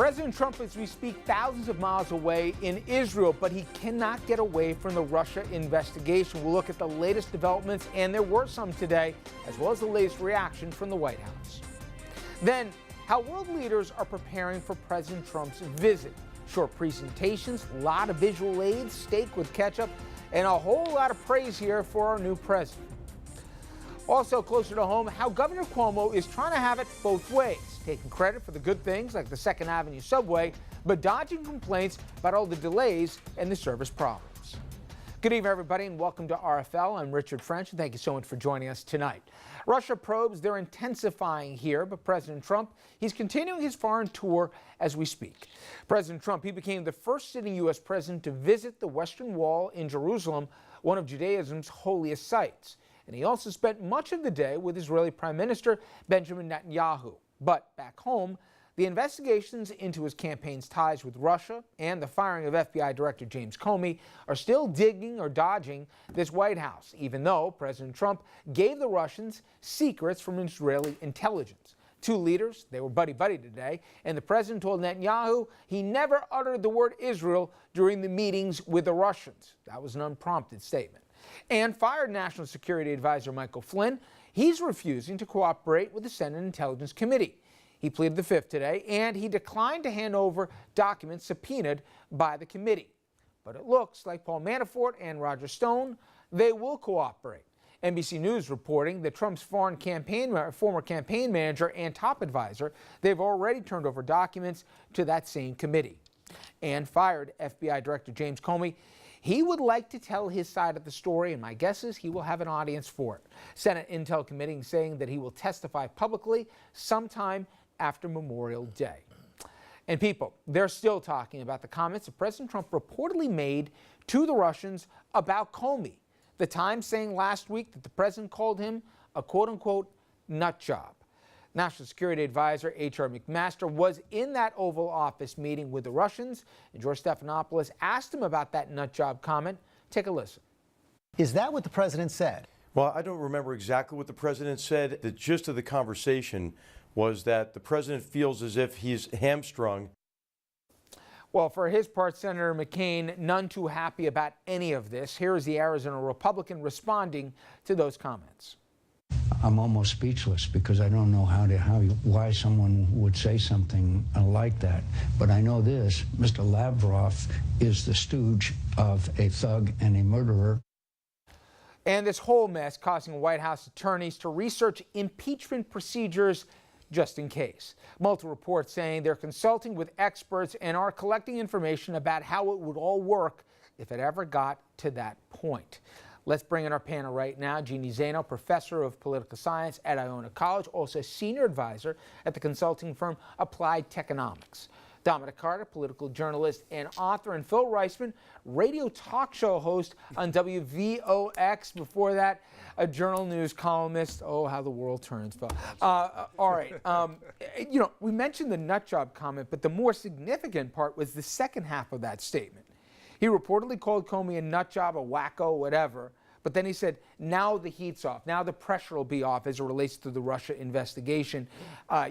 President Trump, as we speak, thousands of miles away in Israel, but he cannot get away from the Russia investigation. We'll look at the latest developments, and there were some today, as well as the latest reaction from the White House. Then, how world leaders are preparing for President Trump's visit. Short presentations, a lot of visual aids, steak with ketchup, and a whole lot of praise here for our new president. Also closer to home, how Governor Cuomo is trying to have it both ways, taking credit for the good things like the 2nd Avenue subway, but dodging complaints about all the delays and the service problems. Good evening, everybody, and welcome to RFL. I'm Richard French, and thank you so much for joining us tonight. Russia probes, they're intensifying here, but President Trump, he's continuing his foreign tour as we speak. President Trump, he became the first sitting U.S. president to visit the Western Wall in Jerusalem, one of Judaism's holiest sites. And he also spent much of the day with Israeli Prime Minister Benjamin Netanyahu. But back home, the investigations into his campaign's ties with Russia and the firing of FBI Director James Comey are still digging or dodging this White House, even though President Trump gave the Russians secrets from Israeli intelligence. Two leaders, they were buddy-buddy today, and the president told Netanyahu he never uttered the word Israel during the meetings with the Russians. That was an unprompted statement. And fired National Security Advisor Michael Flynn, he's refusing to cooperate with the Senate Intelligence Committee. He pleaded the Fifth today, and he declined to hand over documents subpoenaed by the committee. But it looks like Paul Manafort and Roger Stone, they will cooperate. NBC News reporting that Trump's former campaign manager and top advisor, they've already turned over documents to that same committee. And fired FBI Director James Comey, he would like to tell his side of the story, and my guess is he will have an audience for it. Senate Intel Committee saying that he will testify publicly sometime after Memorial Day. And people, they're still talking about the comments that President Trump reportedly made to the Russians about Comey. The Times saying last week that the president called him a quote-unquote nut job. National Security Advisor H.R. McMaster was in that Oval Office meeting with the Russians, and George Stephanopoulos asked him about that nut job comment. Take a listen. Is that what the president said? Well, I don't remember exactly what the president said. The gist of the conversation was that the president feels as if he's hamstrung. Well, for his part, Senator McCain, none too happy about any of this. Here is the Arizona Republican responding to those comments. I'm almost speechless because I don't know why someone would say something like that. But I know this, Mr. Lavrov is the stooge of a thug and a murderer. And this whole mess causing White House attorneys to research impeachment procedures just in case. Multiple reports saying they're consulting with experts and are collecting information about how it would all work if it ever got to that point. Let's bring in our panel right now. Jeanne Zaino, professor of political science at Iona College, also senior advisor at the consulting firm Applied Techonomics. Dominic Carter, political journalist and author, and Phil Reisman, radio talk show host on WVOX. Before that, a journal news columnist. Oh, how the world turns, Phil. All right. We mentioned the nut job comment, but the more significant part was the second half of that statement. He reportedly called Comey a nut job, a wacko, whatever. But then he said, now the heat's off. Now the pressure will be off as it relates to the Russia investigation.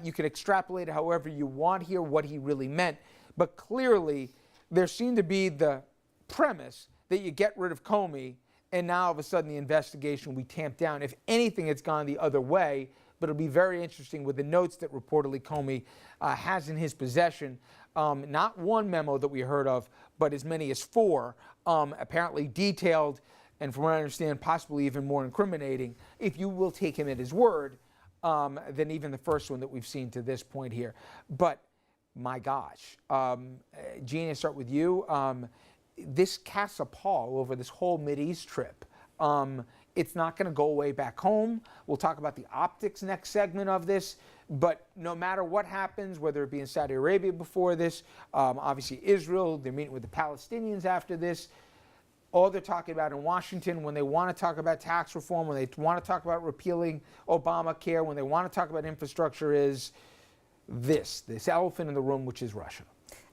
You can extrapolate it however you want here, what he really meant. But clearly, there seemed to be the premise that you get rid of Comey, and now all of a sudden the investigation will be tamped down. If anything, it's gone the other way. But it'll be very interesting with the notes that reportedly Comey has in his possession. Not one memo that we heard of, but as many as 4, apparently detailed, and from what I understand, possibly even more incriminating, if you will take him at his word, than even the first one that we've seen to this point here. But my gosh, Jeanne, I start with you. This casts a pall over this whole Mideast trip. It's not going to go away back home. We'll talk about the optics next segment of this. But no matter what happens, whether it be in Saudi Arabia before this, obviously Israel, they're meeting with the Palestinians after this. All they're talking about in Washington, when they want to talk about tax reform, when they want to talk about repealing Obamacare, when they want to talk about infrastructure, is this elephant in the room, which is Russia.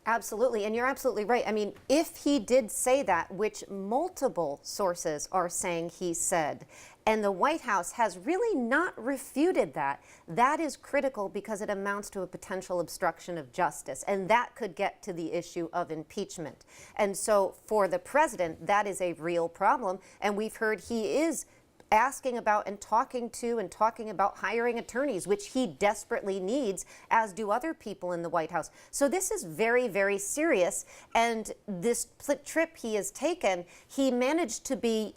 Absolutely, and you're absolutely right. I mean, if he did say that, which multiple sources are saying he said, and the White House has really not refuted that, that is critical because it amounts to a potential obstruction of justice, and that could get to the issue of impeachment. And so for the president, that is a real problem, and we've heard he is asking about and talking about hiring attorneys, which he desperately needs, as do other people in the White House. So this is very, very serious. And this trip he has taken, he managed to be,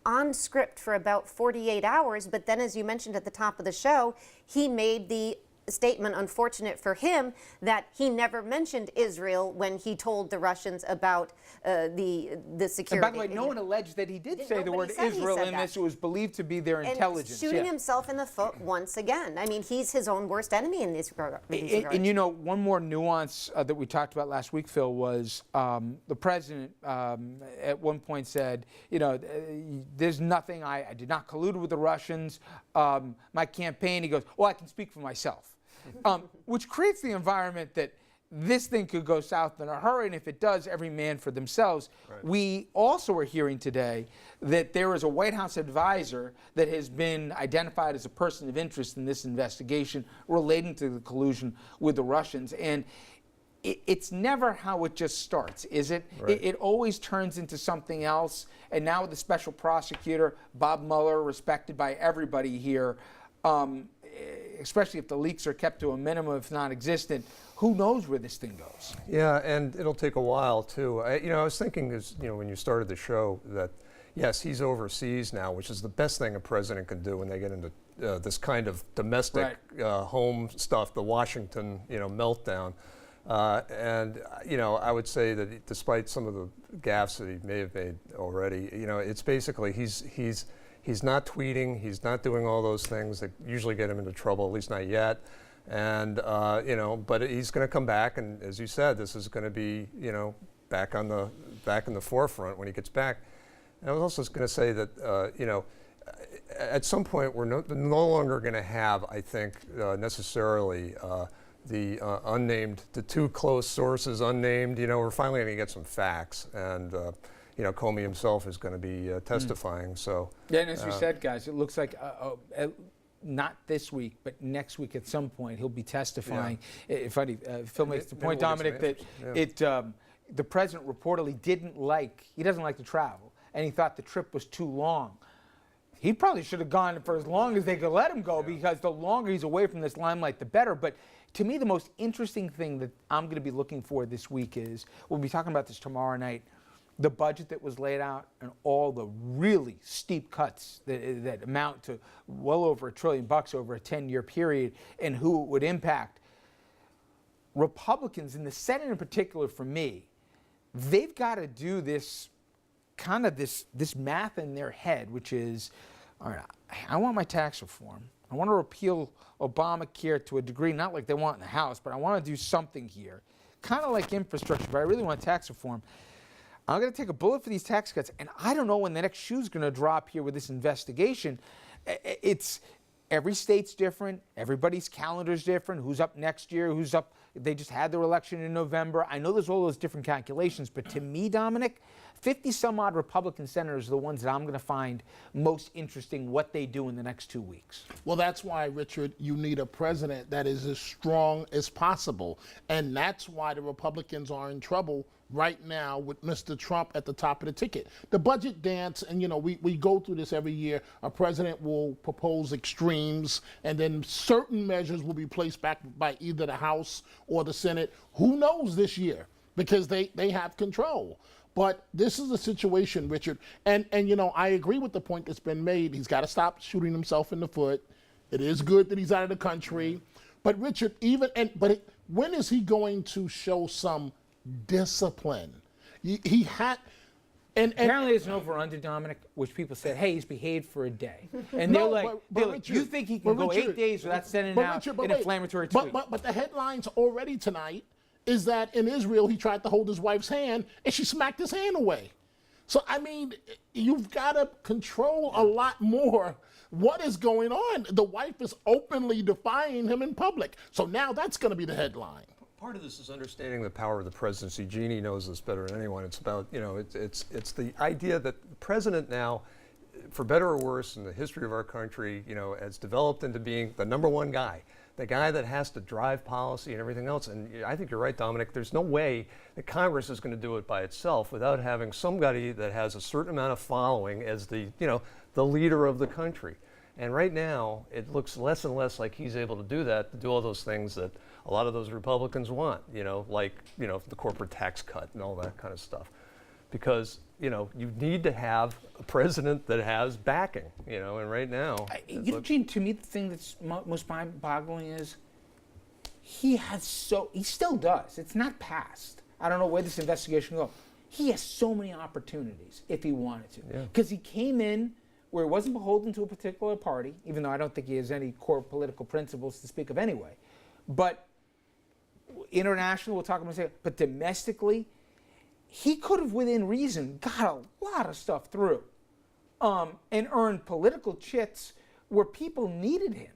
on script for about 48 hours. But then, as you mentioned at the top of the show, he made the statement, unfortunate for him, that he never mentioned Israel when he told the Russians about the security. And by the way, no one alleged that he did say the word Israel in this. It was believed to be their intelligence. Shooting himself in the foot once again. I mean, he's his own worst enemy in this regard. And one more nuance that we talked about last week, Phil, was the president at one point said, there's nothing, I did not collude with the Russians. My campaign, he goes, I can speak for myself. Which creates the environment that this thing could go south in a hurry, and if it does, every man for themselves. Right. We also are hearing today that there is a White House advisor that has been identified as a person of interest in this investigation relating to the collusion with the Russians. And it's never how it just starts, is it? Right. It always turns into something else. And now with the special prosecutor, Bob Mueller, respected by everybody here, especially if the leaks are kept to a minimum, if non-existent, who knows where this thing goes? Yeah, and it'll take a while too. I was thinking, when you started the show, that yes, he's overseas now, which is the best thing a president can do when they get into this kind of domestic home stuff, the Washington, meltdown. And I would say that despite some of the gaffes that he may have made already, it's basically he's not tweeting, he's not doing all those things that usually get him into trouble, at least not yet. And, but he's going to come back, and as you said, this is going to be, back in the forefront when he gets back. And I was also going to say that, at some point we're no longer going to have, I think, necessarily the unnamed, the two close sources, unnamed. We're finally going to get some facts, and Comey himself is going to be testifying. So yeah, and as we said, guys, it looks like not this week, but next week at some point he'll be testifying. Yeah. Funny, Phil makes the point, Dominic, that the president reportedly he doesn't like to travel, and he thought the trip was too long. He probably should have gone for as long as they could let him go, because the longer he's away from this limelight, the better. But to me, the most interesting thing that I'm going to be looking for this week is, we'll be talking about this tomorrow night, the budget that was laid out and all the really steep cuts that amount to well over $1 trillion over a 10-year period, and who it would impact. Republicans in the Senate in particular, for me, they've got to do this kind of this math in their head, which is, all right, I want my tax reform. I want to repeal Obamacare to a degree, not like they want in the House, but I want to do something here. Kind of like infrastructure, but I really want tax reform. I'm going to take a bullet for these tax cuts, and I don't know when the next shoe's going to drop here with this investigation. Every state's different. Everybody's calendar's different. Who's up next year? Who's up? They just had their election in November. I know there's all those different calculations, but to me, Dominic, 50-some-odd Republican senators are the ones that I'm going to find most interesting what they do in the next 2 weeks. Well, that's why, Richard, you need a president that is as strong as possible. And that's why the Republicans are in trouble right now with Mr. Trump at the top of the ticket. The budget dance, and we go through this every year. A president will propose extremes, and then certain measures will be placed back by either the House or the Senate. Who knows this year? Because they have control. But this is a situation, Richard, and I agree with the point that's been made. He's got to stop shooting himself in the foot. It is good that he's out of the country. But Richard, when is he going to show some discipline? He had, and apparently it's an over-under, Dominic, which people said, hey, he's behaved for a day, and they're like, Richard, you think he can go 8 days without sending out an inflammatory tweet? But the headlines already tonight is that in Israel he tried to hold his wife's hand and she smacked his hand away. So I mean, you've got to control a lot more what is going on. The wife is openly defying him in public. So now that's going to be the headline. Part of this is understanding the power of the presidency. Jeanne knows this better than anyone. It's about, it's the idea that the president now, for better or worse, in the history of our country, has developed into being the #1 guy, the guy that has to drive policy and everything else. And I think you're right, Dominic. There's no way that Congress is going to do it by itself without having somebody that has a certain amount of following as the leader of the country. And right now, it looks less and less like he's able to do that, to do all those things that a lot of those Republicans want, like the corporate tax cut and all that kind of stuff. Because, you need to have a president that has backing, and right now. Jeanne, to me, the thing that's most mind-boggling is he still does. It's not past. I don't know where this investigation will go. He has so many opportunities if he wanted to. Because he came in where he wasn't beholden to a particular party, even though I don't think he has any core political principles to speak of anyway. But international, we'll talk about it, but domestically, he could have, within reason, got a lot of stuff through and earned political chits where people needed him.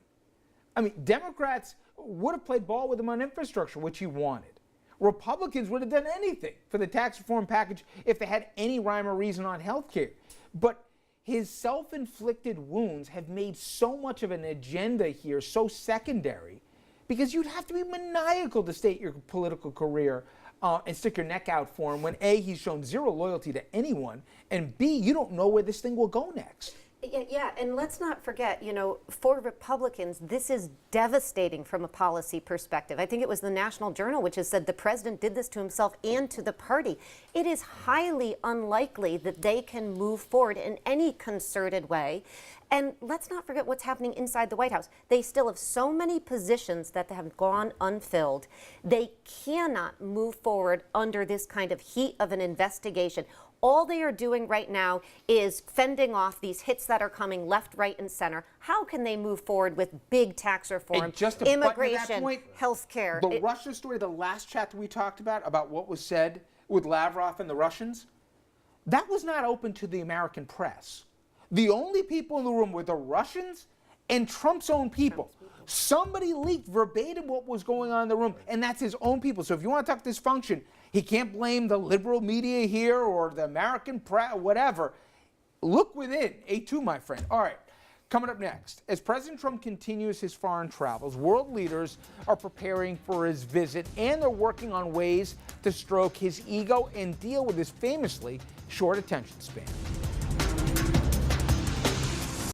I mean, Democrats would have played ball with him on infrastructure, which he wanted. Republicans would have done anything for the tax reform package if they had any rhyme or reason on health care. But his self-inflicted wounds have made so much of an agenda here so secondary, because you'd have to be maniacal to state your political career and stick your neck out for him when A, he's shown zero loyalty to anyone, and B, you don't know where this thing will go next. Yeah, and let's not forget, for Republicans, this is devastating from a policy perspective. I think it was the National Journal which has said the president did this to himself and to the party. It is highly unlikely that they can move forward in any concerted way. And let's not forget what's happening inside the White House. They still have so many positions that have gone unfilled. They cannot move forward under this kind of heat of an investigation. All they are doing right now is fending off these hits that are coming left, right, and center. How can they move forward with big tax reform, immigration, health care? The Russia story, the last chapter we talked about what was said with Lavrov and the Russians, that was not open to the American press. The only people in the room were the Russians and Trump's own people. Somebody leaked verbatim what was going on in the room, and that's his own people. So if you want to talk dysfunction, he can't blame the liberal media here or the American press, whatever. Look within. A2, my friend. All right, coming up next. As President Trump continues his foreign travels, world leaders are preparing for his visit, and they're working on ways to stroke his ego and deal with his famously short attention span.